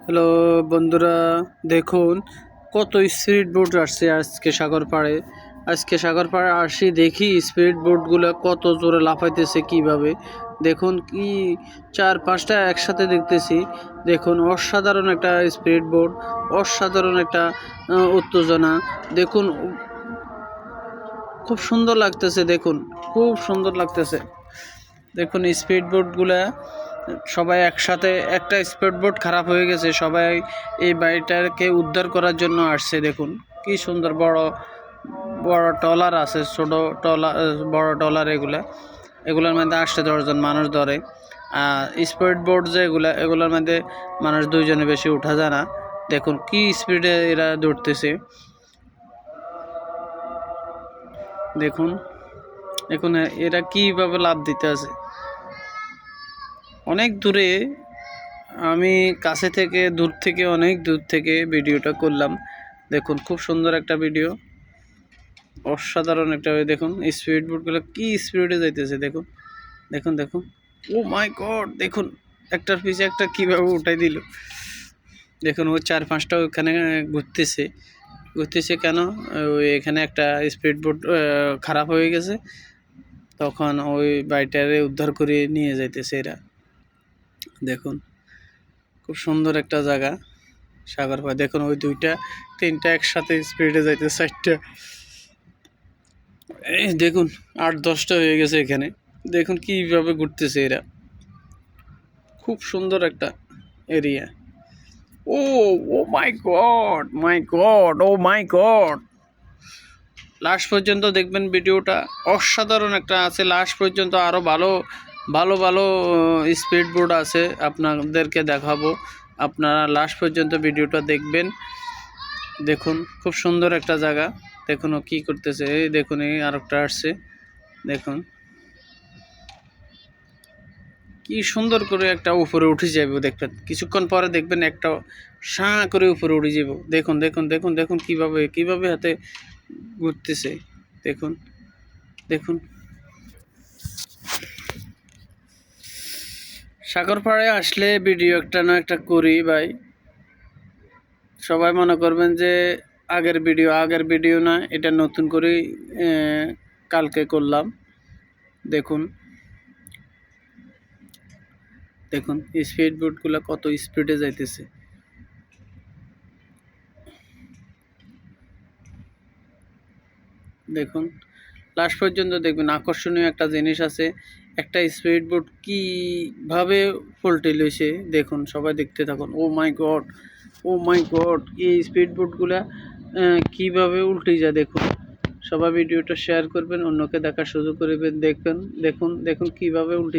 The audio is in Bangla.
হ্যালো বন্ধুরা, দেখুন কত স্পিড বোট আসছে আজকে সাগর পাড়ে। আজকে সাগর পাড়ে আসি দেখি স্পিড বোটগুলো কত জোরে লাফাইতেছে কিভাবে। দেখুন কি 4-5টা একসাথে দেখতেছি। দেখুন অসাধারণ একটা স্পিড বোট, অসাধারণ একটা উত্তেজনা। দেখুন খুব সুন্দর লাগতেছে, দেখুন খুব সুন্দর লাগতেছে। দেখুন স্পিড বোটগুলা সবাই একসাথে, একটা স্পিড বোট খারাপ হয়ে গেছে, সবাই এই বাড়িটাকে উদ্ধার করার জন্য আসছে। দেখুন কি সুন্দর বড় বড় ট্রলার আছে, ছোট ট্রলার, বড় ট্রলার, এগুলোর মধ্যে 8-10 জন মানুষ ধরে। আর স্পিড বোট যে এগুলোর মধ্যে মানুষ 2জনের বেশি উঠা যায় না। দেখুন কি স্পিডে এরা দৌড়তেছে। দেখুন দেখুন এরা কিভাবে লাফ দিতে আছে অনেক দূরে। আমি কাছে থেকে দূর থেকে, অনেক দূর থেকে ভিডিওটা করলাম। দেখুন খুব সুন্দর একটা ভিডিও, অসাধারণ একটা। দেখুন স্পিড বোটগুলো কি স্পিডে যাইতেছে। দেখুন দেখুন দেখুন, ও মাই গড! দেখুন একটার পিছে একটা কিভাবে উঠাই দিল। দেখুন ও 4-5টা ওখানে ঘুরতেছে ঘুরতেছে কেন? ওই এখানে একটা স্পিড বোট খারাপ হয়ে গেছে, তখন ওই বাইটারে উদ্ধার করে নিয়ে যাইতেছে এরা। দেখুন খুব সুন্দর একটা জায়গা সাগর পাড়। দেখুন ওই 2টা-3টা একসাথে স্পিডে যাইতে, 4টা, এই দেখুন 8-10টা হয়ে গেছে এখানে। দেখুন কিভাবে ঘুরতেছে এরা। খুব সুন্দর একটা এরিয়া। ও ও মাই গড, মাই গড, ও মাই গড! লাস্ট পর্যন্ত দেখবেন ভিডিওটা, অসাধারণ একটা আছে। লাস্ট পর্যন্ত আরও ভালো ভালো ভালো স্পিড বোট আছে, আপনাদেরকে দেখাবো। আপনারা লাস্ট পর্যন্ত ভিডিওটা দেখবেন। দেখুন খুব সুন্দর একটা জায়গা। দেখুন ও কী করতেছে। এই দেখুন এই আরেকটা আসছে। দেখুন কি সুন্দর করে একটা উপরে উঠে যাবে। দেখবেন কিছুক্ষণ পরে দেখবেন একটা সাঁ করে উপরে উঠে যাব। দেখুন দেখুন দেখুন দেখুন কিভাবে কিভাবে হাতে ঘুরতেছে। দেখুন দেখুন সাগর পাড়ে আসলে ভিডিও একটা না একটা করি ভাই। সবাই মনে করবেন যে আগের ভিডিও না, এটা নতুন করে কালকে করলাম। দেখুন দেখুন স্পিড বোটগুলো কত স্পিডে যাইতেছে। দেখুন লাস্ট পর্যন্ত দেখবেন, আকর্ষণীয় একটা জিনিস আছে। একটা স্পিড বোট কীভাবে পল্টে লইছে দেখুন, সবাই দেখতে থাকুন। ও মাই গড, ও মাই গড! এই স্পিড বোটগুলা কীভাবে উল্টে যায় দেখুন। সবাই ভিডিওটা শেয়ার করবেন, অন্যকে দেখার সুযোগ করবেন। দেখবেন দেখুন দেখুন কীভাবে উল্টে